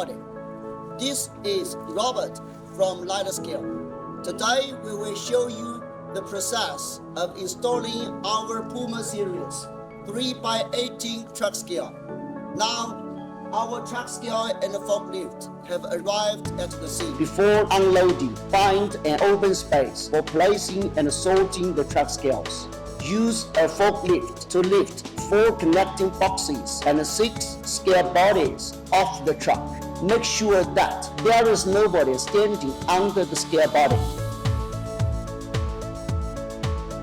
body. This is Robert from Lilascale. Today we will show you the process of installing our PUMA series 3x18 truck scale. Now, our truck scale and forklift have arrived at the scene. Before unloading, find an open space for placing and sorting the truck scales. Use a forklift to lift 4 connecting boxes and 6 scale bodies off the truck. Make sure that there is nobody standing under the scale body.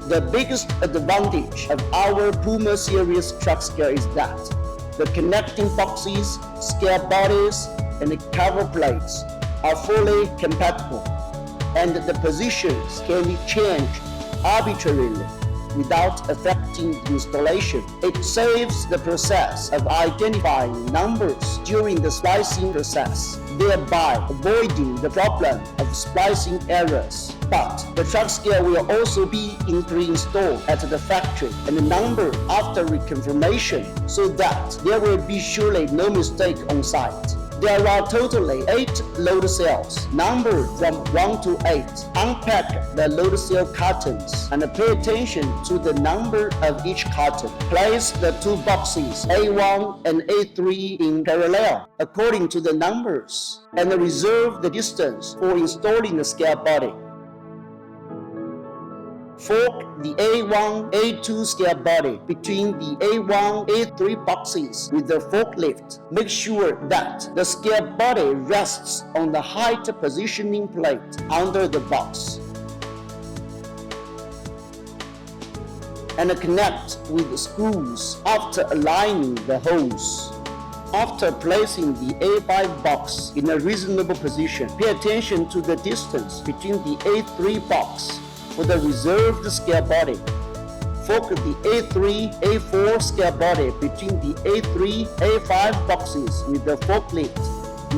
The biggest advantage of our PUMA series truck scale is that the connecting boxes, scale bodies, and the cover plates are fully compatible, and the positions can be changed arbitrarily without affecting the installation. It saves the process of identifying numbers during the splicing process, thereby avoiding the problem of splicing errors. But the truck scale will also be pre-installed at the factory and numbered after reconfirmation so that there will be surely no mistake on site. There are totally 8 load cells, numbered from 1 to 8. Unpack the load cell cartons and pay attention to the number of each carton. Place the 2 boxes A1 and A3 in parallel according to the numbers and reserve the distance for installing the scale body. Fork the A1, A2 scale body between the A1, A3 boxes with the forklift. Make sure that the scale body rests on the height positioning plate under the box. And connect with the screws after aligning the holes. After placing the A5 box in a reasonable position, pay attention to the distance between the A3 box for the reserved scale body. Fork the A3, A4 scale body between the A3, A5 boxes with the forklift.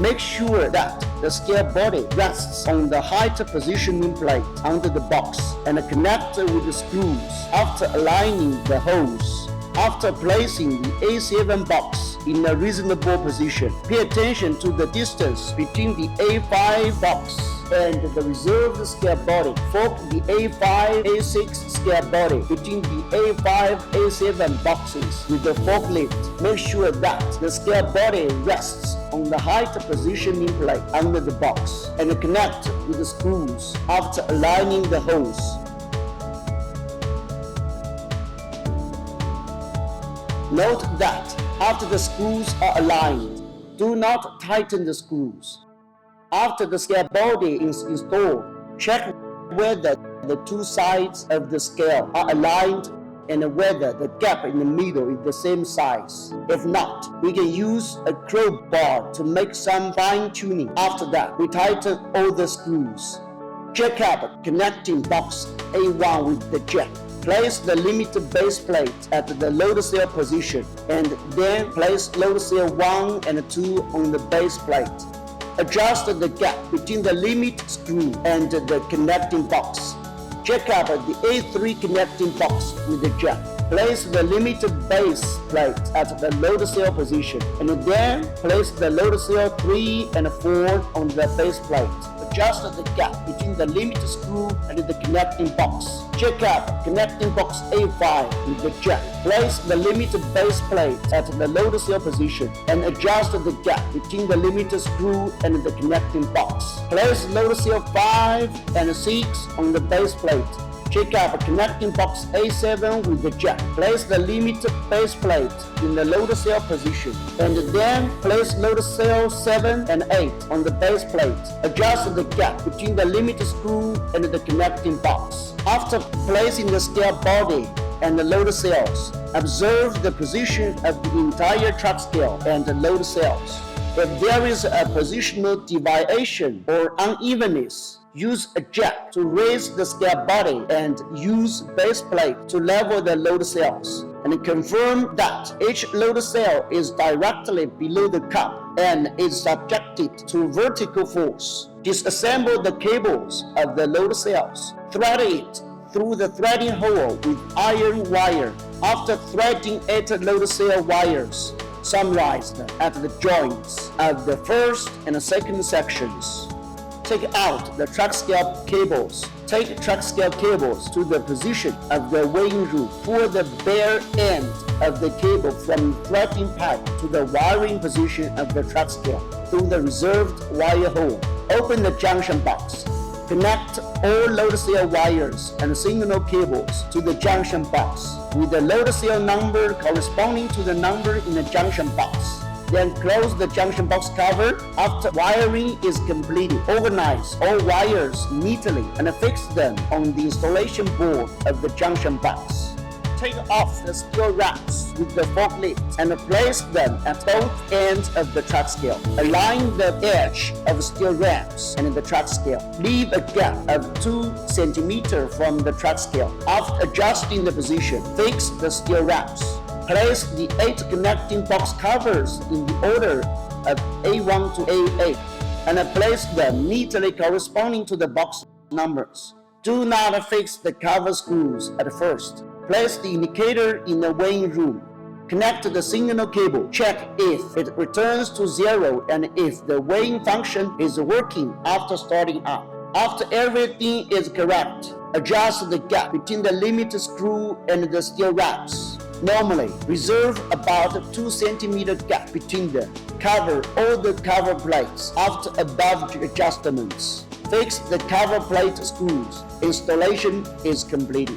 Make sure that the scale body rests on the height positioning plate under the box and connect with the screws after aligning the holes. After placing the A7 box in a reasonable position, pay attention to the distance between the A5 box and the reserved scale body. Fork the A5, A6 scale body between the A5, A7 boxes with the forklift. Make sure that the scale body rests on the height positioning plate under the box and connect with the screws after aligning the holes. Note that after the screws are aligned, do not tighten the screws. After the scale body is installed, check whether the 2 sides of the scale are aligned and whether the gap in the middle is the same size. If not, we can use a crowbar to make some fine-tuning. After that, we tighten all the screws. Check out connecting box A1 with the jack. Place the limited base plate at the load cell position and then place load cell 1 and 2 on the base plate. Adjust the gap between the limit screw and the connecting box. Check out the A3 connecting box with the jack. Place the limited base plate at the load cell position and then place the load cell 3 and 4 on the base plate. Adjust the gap between the limit screw and the connecting box. Check out connecting box A5 with the jack. Place the limited base plate at the load cell position and adjust the gap between the limit screw and the connecting box. Place load cell 5 and 6 on the base plate. Check out connecting box A7 with the jack. Place the limited base plate in the load cell position and then place load cell 7 and 8 on the base plate. Adjust the gap between the limit screw and the connecting box. After placing the scale body and the load cells, observe the position of the entire truck scale and the load cells. If there is a positional deviation or unevenness, use a jack to raise the scale body and use base plate to level the load cells. And confirm that each load cell is directly below the cup and is subjected to vertical force. Disassemble the cables of the load cells. Thread it through the threading hole with iron wire. After threading 8 load cell wires, summarized at the joints of the first and second sections. Take out the track scale cables. Take track scale cables to the position of the weighing room. Pull the bare end of the cable from the threading pipe to the wiring position of the track scale through the reserved wire hole. Open the junction box. Connect all load cell wires and signal cables to the junction box with the load cell number corresponding to the number in the junction box. Then close the junction box cover. After wiring is completed, organize all wires neatly and fix them on the installation board of the junction box. Take off the steel wraps with the forklift and place them at both ends of the track scale. Align the edge of the steel wraps and the track scale. Leave a gap of 2 cm from the track scale. After adjusting the position, fix the steel wraps. Place the 8 connecting box covers in the order of A1 to A8 and place them neatly corresponding to the box numbers. Do not fix the cover screws at first. Place the indicator in the weighing room. Connect the signal cable. Check if it returns to 0 and if the weighing function is working after starting up. After everything is correct, adjust the gap between the limit screw and the steel wraps. Normally, reserve about 2 cm gap between them. Cover all the cover plates after above adjustments. Fix the cover plate screws. Installation is completed.